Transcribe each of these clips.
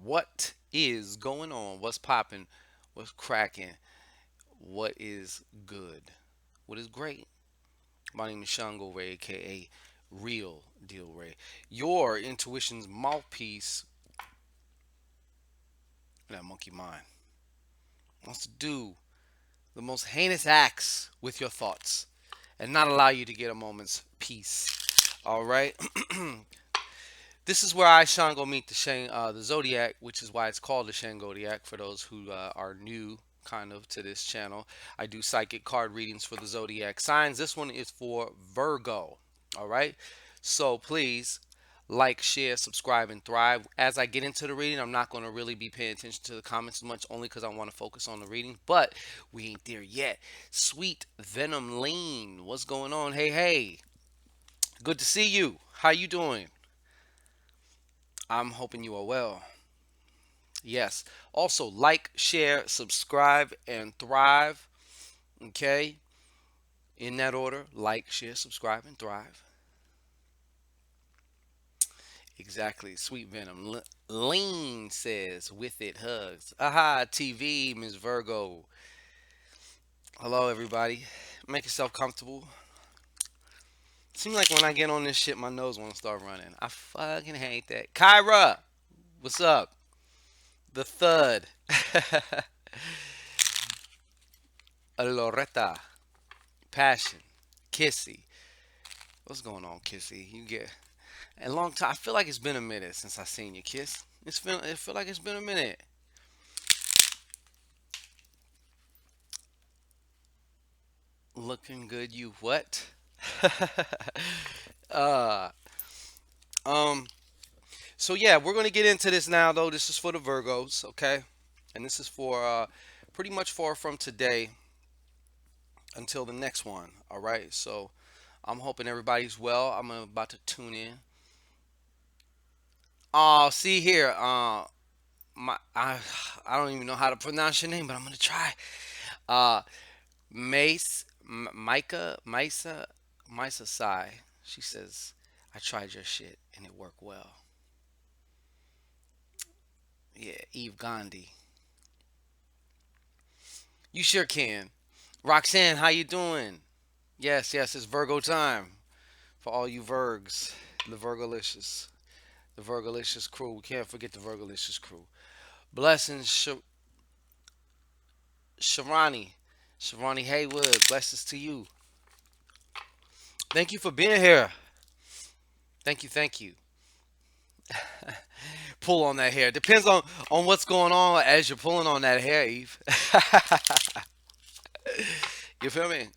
What is going on? What's popping? What's cracking? What is good? What is great? My name is ShanGO Ray, aka Real Deal Ray. Your intuition's mouthpiece, that monkey mind, wants to do the most heinous acts with your thoughts and not allow you to get a moment's peace. All right. This is where I Shango meet the Zodiac, which is why it's called the Shangodiac for those who are new kind of to this channel. I do psychic card readings for the Zodiac signs. This one is for Virgo. All right. So please like, share, subscribe, and thrive. As I get into the reading, I'm not going to really be paying attention to the comments much, only because I want to focus on the reading. But we ain't there yet. Sweet Venom Lean, what's going on? Hey, hey, good to see you. How you doing? I'm hoping you are well. Yes. Also, like, share, subscribe, and thrive. Okay. In that order, like, share, subscribe, and thrive. Exactly. Sweet Venom. Lean says, with it hugs. Aha, TV, Miss Virgo. Hello, everybody. Make yourself comfortable. Seems like when I get on this shit, my nose want to start running. I fucking hate that. Kyra, what's up? The third. Loretta. Passion. Kissy. What's going on, Kissy? You get a long time. I feel like it's been a minute since I seen you, Kiss. It feel like it's been a minute. Looking good, you what? uh, um. So yeah, we're gonna get into this now, though. This is for the Virgos, okay? And this is for pretty much for from today until the next one. All right. So I'm hoping everybody's well. I'm about to tune in. Oh, see here. My I don't even know how to pronounce your name, but I'm gonna try. Uh, Micah, Misa Sai. She says, "I tried your shit and it worked well." Yeah, Eve Gandhi. You sure can. Roxanne, how you doing? Yes, yes, it's Virgo time for all you Virgs. The Virgolicious. The Virgolicious crew. We can't forget the Virgolicious crew. Blessings, Sharani. Sharani Haywood. Blessings to you. Thank you for being here. Thank you, thank you. Pull on that hair. Depends on what's going on as you're pulling on that hair, Eve. You feel me?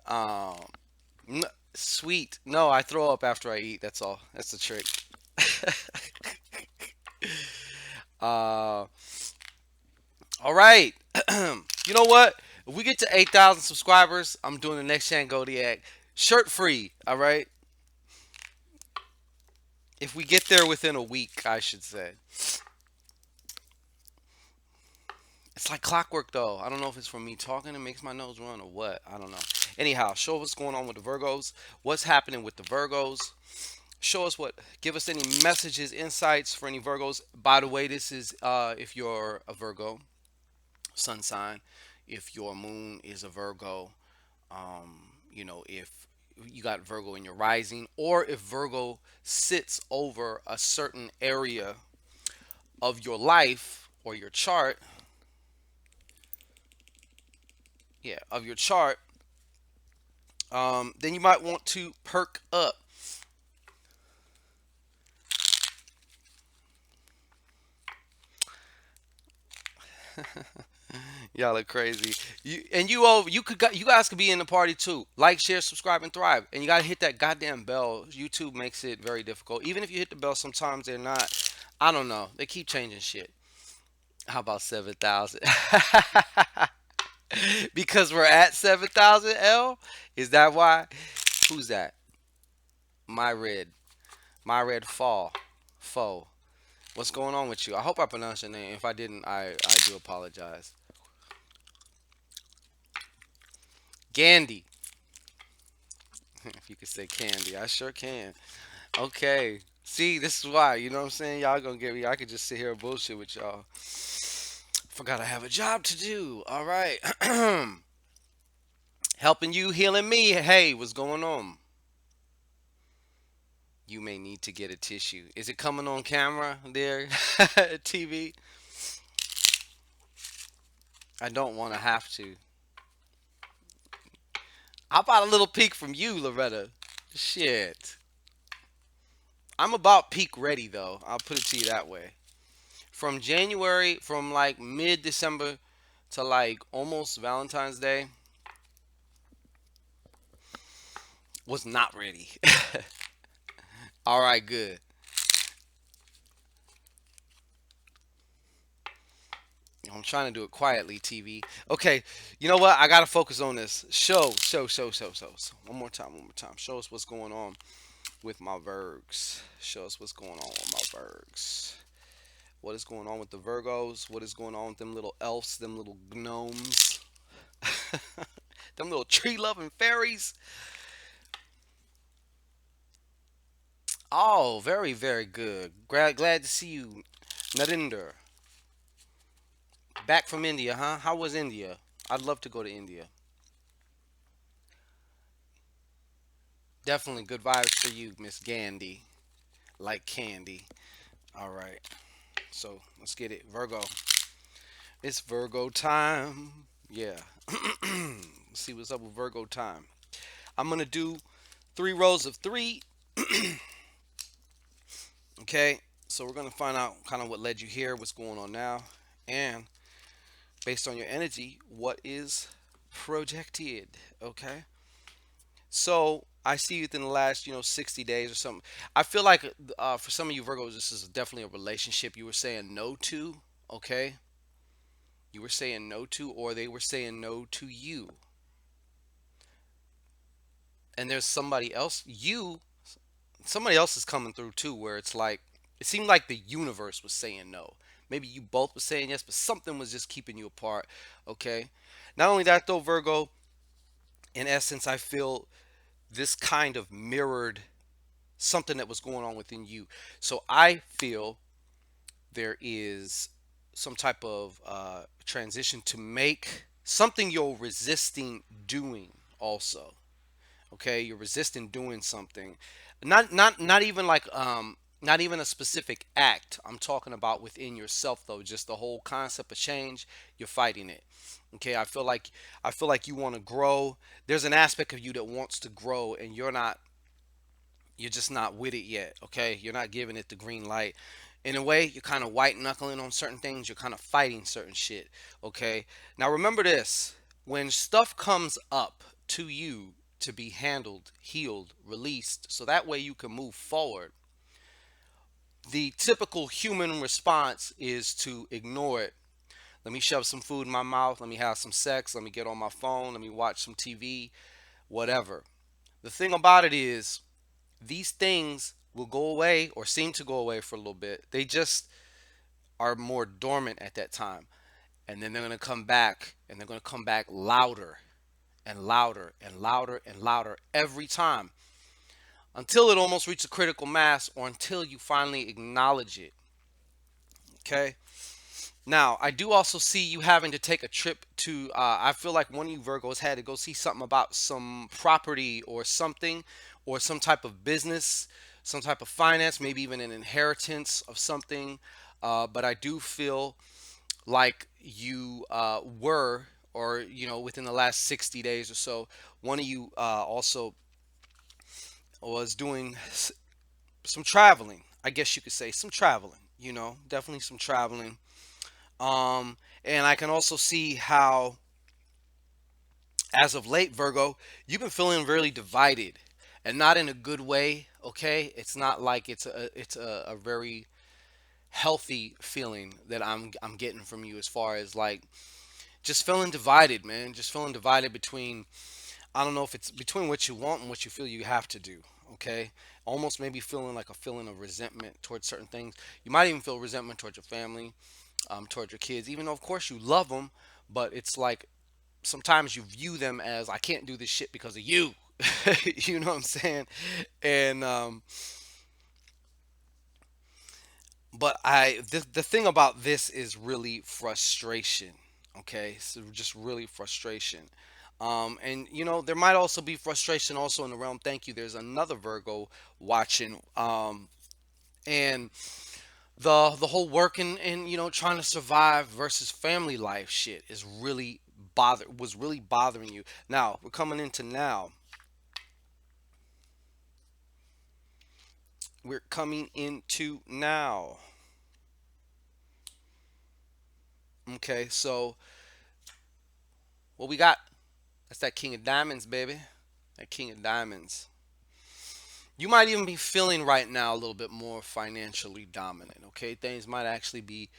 um, n- Sweet. No, I throw up after I eat. That's all. That's the trick. uh, all right. You know what? If we get to 8,000 subscribers, I'm doing the next Shangodiac shirt free. All right. If we get there within a week, I should say. It's like clockwork, though. I don't know if it's from me talking, it makes my nose run or what. I don't know. Anyhow, show what's going on with the Virgos. What's happening with the Virgos? Show us what. Give us any messages, insights for any Virgos. By the way, this is if you're a Virgo sun sign, if your moon is a Virgo, if you got Virgo in your rising, or if Virgo sits over a certain area of your life or your chart, yeah, of your chart, then you might want to perk up. Y'all are crazy. You guys could be in the party too. Like, share, subscribe, and thrive. And you gotta hit that goddamn bell. YouTube makes it very difficult. Even if you hit the bell, sometimes they're not. I don't know. They keep changing shit. How about 7,000? Because we're at 7,000. L. Is that why? Who's that? My red. My red fall. Foe. What's going on with you? I hope I pronounced your name. If I didn't, I do apologize. Gandhi. If you could say candy, I sure can. Okay. See, this is why. You know what I'm saying? Y'all gonna get me. I could just sit here and bullshit with y'all. Forgot I have a job to do. All right. Helping you, healing me. Hey, what's going on? You may need to get a tissue. Is it coming on camera there? TV? I don't want to have to. How about a little peek from you, Loretta? Shit. I'm about peak ready, though. I'll put it to you that way. From January, from like mid December to like almost Valentine's Day, was not ready. All right, good. I'm trying to do it quietly, TV. Okay, you know what? I gotta focus on this. Show. One more time, one more time. Show us what's going on with my Virgs. Show us what's going on with my Virgs. What is going on with the Virgos? What is going on with them little elves, them little gnomes, them little tree loving fairies? Oh, very, very good. Glad to see you, Narinder. Back from India, huh? How was India? I'd love to go to India. Definitely good vibes for you, Miss Gandhi. Like candy. All right. So let's get it. Virgo. It's Virgo time. Yeah. Let's see what's up with Virgo time. I'm going to do 3 rows of three. Okay. So we're going to find out kind of what led you here, what's going on now. And based on your energy, what is projected. Okay. So I see within the last, 60 days or something. I feel like for some of you Virgos, this is definitely a relationship you were saying no to. Okay, you were saying no to, or they were saying no to you. And there's somebody else is coming through too, where it's like it seemed like the universe was saying no. Maybe you both were saying yes, but something was just keeping you apart. Okay. Not only that though, Virgo. In essence, I feel this kind of mirrored something that was going on within you. So I feel there is some type of transition to make something you're resisting doing also. Okay, you're resisting doing something, not even like not even a specific act. I'm talking about within yourself though, just the whole concept of change. You're fighting it. Okay, I feel like you want to grow. There's an aspect of you that wants to grow, and you're just not with it yet. Okay, you're not giving it the green light. In a way, you're kind of white knuckling on certain things. You're kind of fighting certain shit. Okay, now remember this: when stuff comes up to you to be handled, healed, released, so that way you can move forward, the typical human response is to ignore it. Let me shove some food in my mouth. Let me have some sex. Let me get on my phone. Let me watch some TV, whatever. The thing about it is, these things will go away or seem to go away for a little bit. They just are more dormant at that time. And then they're going to come back, and they're going to come back louder and louder and louder and louder every time until it almost reaches a critical mass or until you finally acknowledge it. Okay. Now, I do also see you having to take a trip to. I feel like one of you Virgos had to go see something about some property or something, or some type of business, some type of finance, maybe even an inheritance of something. But I do feel like you were, or within the last 60 days or so, one of you also was doing some traveling. I guess you could say some traveling. Definitely some traveling. And I can also see how, as of late, Virgo, you've been feeling really divided, and not in a good way. Okay, it's not like it's a very healthy feeling that I'm getting from you, as far as like just feeling divided, man. Just feeling divided between, I don't know if it's between what you want and what you feel you have to do. Okay, almost maybe feeling like a feeling of resentment towards certain things. You might even feel resentment towards your family, towards your kids, even though of course you love them, but it's like sometimes you view them as, I can't do this shit because of you. You know what I'm saying? And But the thing about this is really frustration. Okay, so just really frustration. And there might also be frustration also in the realm. Thank you. There's another Virgo watching. And the whole working and trying to survive versus family life shit is really was really bothering you. Now we're coming into now. We're coming into now. Okay, so what we got? That's that King of Diamonds, baby. That King of Diamonds. You might even be feeling right now a little bit more financially dominant. Okay, things might actually be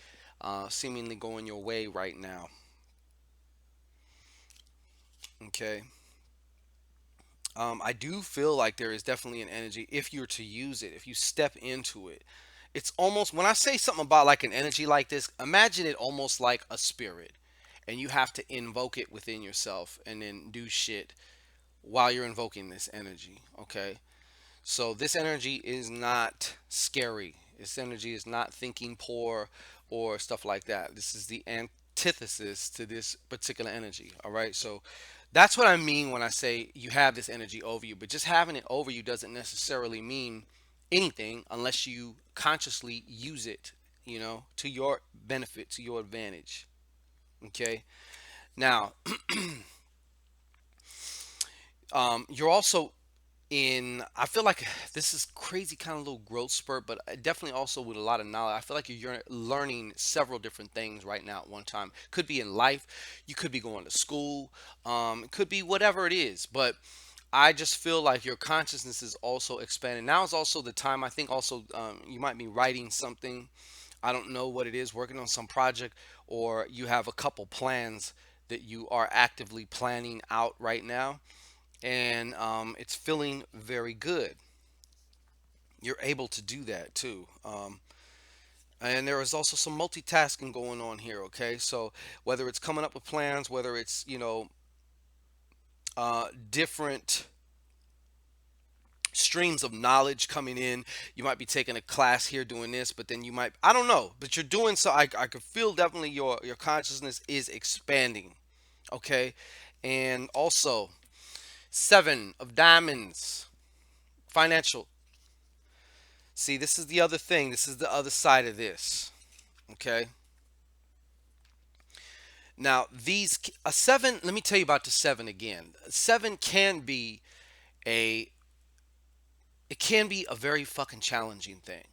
seemingly going your way right now. Okay. I do feel like there is definitely an energy if you're to use it, if you step into it. It's almost when I say something about like an energy like this, imagine it almost like a spirit, and you have to invoke it within yourself and then do shit while you're invoking this energy. Okay, so this energy is not scary. This energy is not thinking poor or stuff like that. This is the antithesis to this particular energy. All right. So that's what I mean when I say you have this energy over you. But just having it over you doesn't necessarily mean anything unless you consciously use it, to your benefit, to your advantage. Okay. Now, you're also in I feel like this is crazy kind of little growth spurt, but definitely also with a lot of knowledge. I feel like you're learning several different things right now at one time. Could be in life, you could be going to school, it could be whatever it is, but I just feel like your consciousness is also expanding. Now is also the time. I think also you might be writing something. I don't know what it is, working on some project, or you have a couple plans that you are actively planning out right now, and it's feeling very good. You're able to do that too. And there is also some multitasking going on here. Okay, so whether it's coming up with plans, whether it's different streams of knowledge coming in. You might be taking a class here doing this, but then you might, I don't know, but you're doing so. I could feel definitely your consciousness is expanding. Okay, and also seven of diamonds, financial. See, this is the other thing. This is the other side of this. Okay. Now, a seven, let me tell you about the seven again. Seven can be a, it can be a very fucking challenging thing.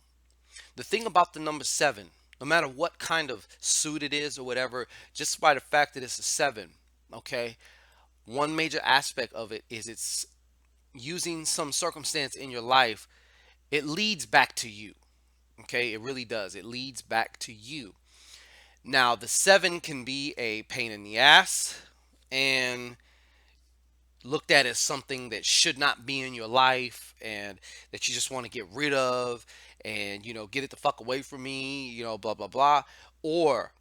The thing about the number seven, no matter what kind of suit it is or whatever, just by the fact that it's a seven, okay, one major aspect of it is it's using some circumstance in your life, it leads back to you. Okay, it really does. It leads back to you. Now, the seven can be a pain in the ass and looked at as something that should not be in your life and that you just want to get rid of and, get it the fuck away from me, blah, blah, blah. Or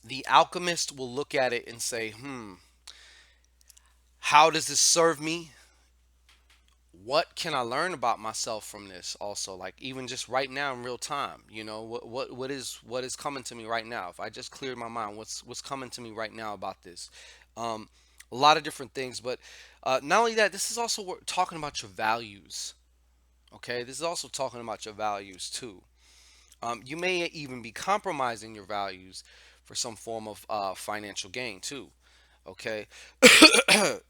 the alchemist will look at it and say, how does this serve me? What can I learn about myself from this also, like even just right now in real time, what is coming to me right now? If I just cleared my mind, what's coming to me right now about this? um a lot of different things, but not only that, this is also talking about your values. Okay, this is also talking about your values too. You may even be compromising your values for some form of financial gain too. Okay,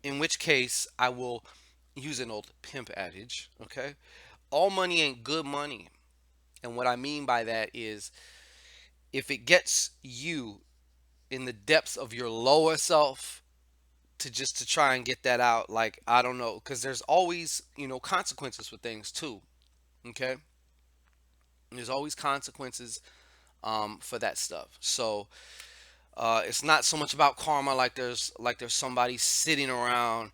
in which case I will use an old pimp adage. Okay, all money ain't good money, and what I mean by that is if it gets you in the depths of your lower self to just to try and get that out, like I don't know, because there's always consequences for things too. Okay, there's always consequences for that stuff. So it's not so much about karma, like there's somebody sitting around,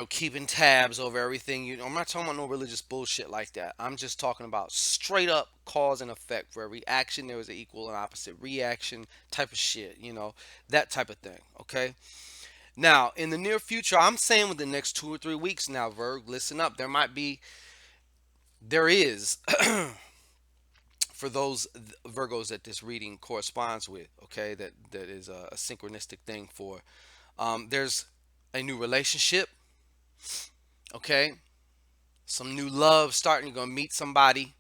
keeping tabs over everything. I'm not talking about no religious bullshit like that. I'm just talking about straight up cause and effect. For every action, there is an equal and opposite reaction type of shit. That type of thing. Okay. Now, in the near future, I'm saying within the next 2 or 3 weeks now, Verg, listen up. There is for those Virgos that this reading corresponds with, okay, that is a synchronistic thing for. There's a new relationship, okay, some new love starting. You're gonna meet somebody,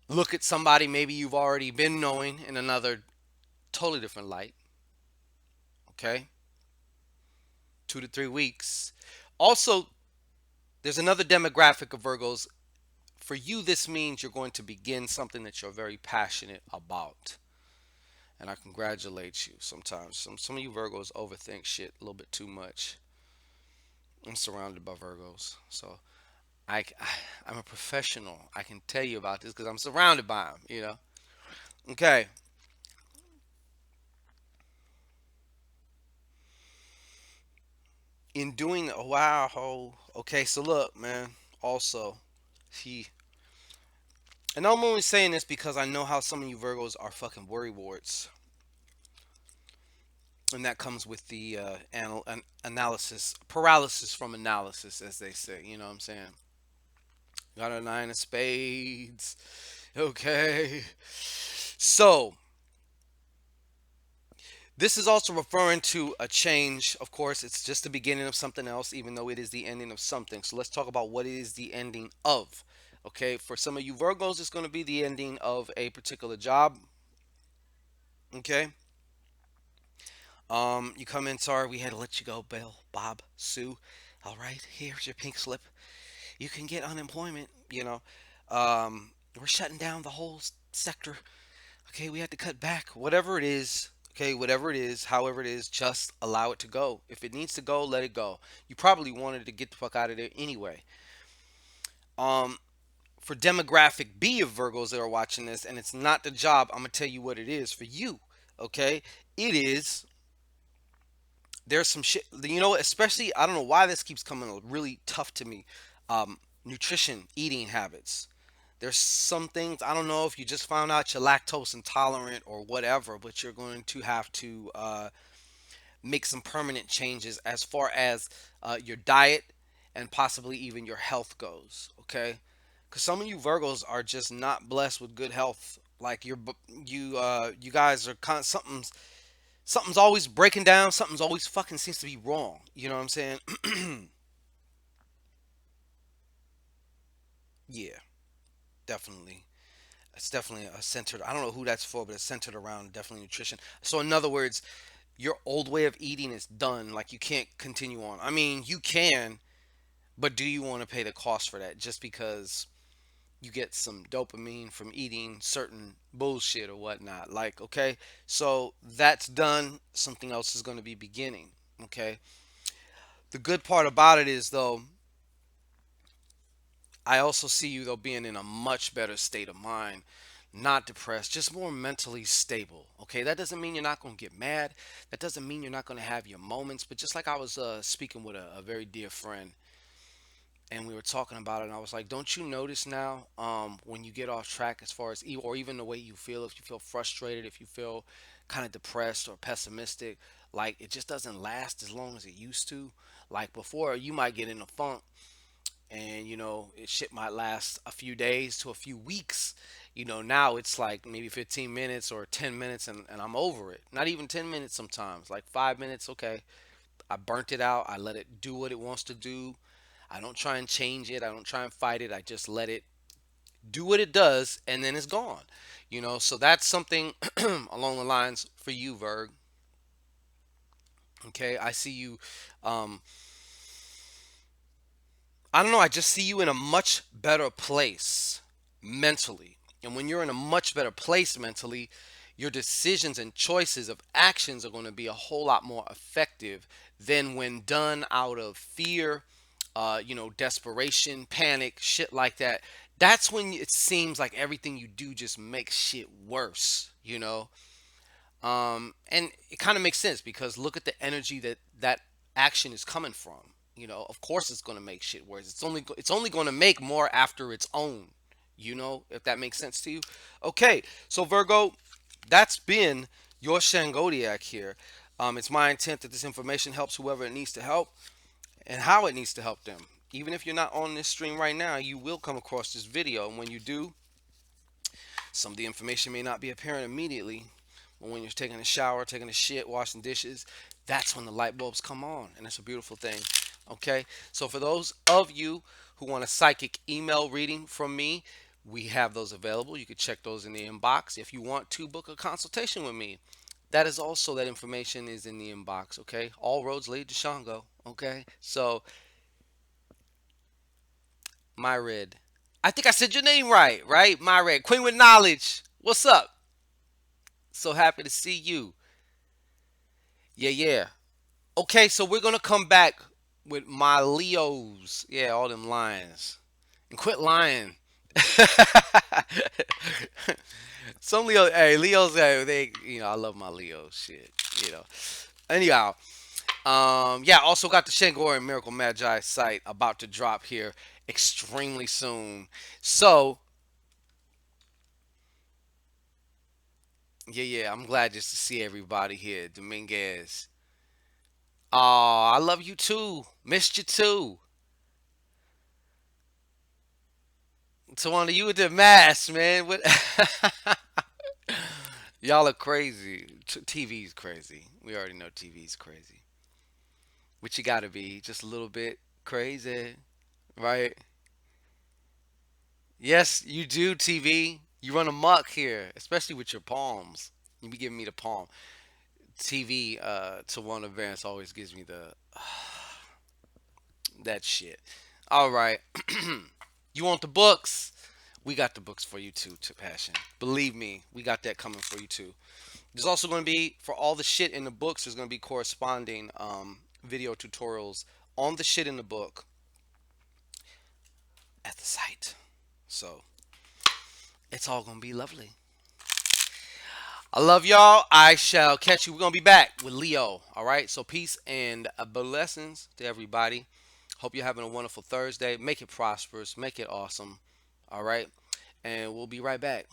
look at somebody maybe you've already been knowing in another totally different light, okay, 2 to 3 weeks. Also, there's another demographic of Virgos. For you, this means you're going to begin something that you're very passionate about. And I congratulate you. Sometimes some of you Virgos overthink shit a little bit too much. I'm surrounded by Virgos, so I'm a professional. I can tell you about this because I'm surrounded by them. Okay. In doing, oh, wow. Oh, okay. So look, man. Also, he. And I'm only saying this because I know how some of you Virgos are fucking worry warts, and that comes with the analysis paralysis from analysis, as they say. You know what I'm saying? Got a nine of spades. Okay. So, this is also referring to a change. Of course, it's just the beginning of something else, even though it is the ending of something. So, let's talk about what it is the ending of. Okay. For some of you Virgos, it's going to be the ending of a particular job. Okay. You come in, sorry, we had to let you go, Bill, Bob, Sue. All right, here's your pink slip. You can get unemployment. We're shutting down the whole sector. Okay, we had to cut back. Whatever it is, okay, whatever it is, however it is, just allow it to go. If it needs to go, let it go. You probably wanted to get the fuck out of there anyway. Um, for demographic B of Virgos that are watching this, and it's not the job, I'm gonna tell you what it is for you. Okay, it is there's some shit, especially, I don't know why this keeps coming really tough to me. Nutrition, eating habits. There's some things, I don't know if you just found out you're lactose intolerant or whatever, but you're going to have to make some permanent changes as far as your diet and possibly even your health goes. Okay, because some of you Virgos are just not blessed with good health. Like you guys are something's always breaking down. Something's always fucking seems to be wrong. You know what I'm saying? Yeah, definitely. It's definitely a centered. I don't know who that's for, but it's centered around definitely nutrition. So in other words, your old way of eating is done. Like you can't continue on. I mean, you can, but do you want to pay the cost for that just because you get some dopamine from eating certain bullshit or whatnot? Like, okay, so that's done. Something else is going to be beginning. Okay. The good part about it is though, I also see you though being in a much better state of mind, not depressed, just more mentally stable. Okay, that doesn't mean you're not going to get mad. That doesn't mean you're not going to have your moments. But just like I was speaking with a very dear friend, and we were talking about it, and I was like, don't you notice now when you get off track as far as or even the way you feel, if you feel frustrated, if you feel kind of depressed or pessimistic, like it just doesn't last as long as it used to. Like before, you might get in a funk and shit might last a few days to a few weeks. Now it's like maybe 15 minutes or 10 minutes, and I'm over it. Not even 10 minutes sometimes, like 5 minutes. Okay, I burnt it out. I let it do what it wants to do. I don't try and change it. I don't try and fight it. I just let it do what it does, and then it's gone. So that's something along the lines for you, Virg. Okay, I see you. um I don't know. I just see you in a much better place mentally. And when you're in a much better place mentally, your decisions and choices of actions are going to be a whole lot more effective than when done out of fear, desperation, panic, shit like that. That's when it seems like everything you do just makes shit worse. And it kind of makes sense because look at the energy that action is coming from. Of course it's going to make shit worse. It's only going to make more after its own. If that makes sense to you. Okay, so Virgo, that's been your Shangodiac here. It's my intent that this information helps whoever it needs to help and how it needs to help them. Even if you're not on this stream right now, you will come across this video, and when you do, Some of the information may not be apparent immediately, but when you're taking a shower, taking a shit, washing dishes, that's when the light bulbs come on, and it's a beautiful thing. Okay, so for those of you who want a psychic email reading from me, we have those available. You can check those in the inbox. If you want to book a consultation with me, that is also, that information is in the inbox. Okay, all roads lead to Shango. Okay, so my red. I think I said your name right, right? My red queen with knowledge. What's up? So happy to see you. Yeah, yeah. Okay, so we're gonna come back with my Leos. Yeah, all them lions. And quit lying. Some Leo, hey, Leos, they, I love my Leos. Shit, you know. Anyhow, yeah, also got the ShanGO and Miracle Magi site about to drop here extremely soon. So, yeah, yeah, I'm glad just to see everybody here. Dominguez. Oh, I love you too. Missed you too. Tawana, you with the mask, man. What? Y'all are crazy. TV's crazy. We already know TV's crazy. But you gotta be just a little bit crazy, right? Yes, you do, TV. You run amok here, especially with your palms. You be giving me the palm. TV, to one advance always gives me the that shit. All right. You want the books? We got the books for you too, to passion. Believe me, we got that coming for you too. There's also going to be, for all the shit in the books, there's going to be corresponding video tutorials on the shit in the book at the site. So it's all going to be lovely. I love y'all. I shall catch you. We're going to be back with Leo. All right. So peace and blessings to everybody. Hope you're having a wonderful Thursday. Make it prosperous. Make it awesome. All right. And we'll be right back.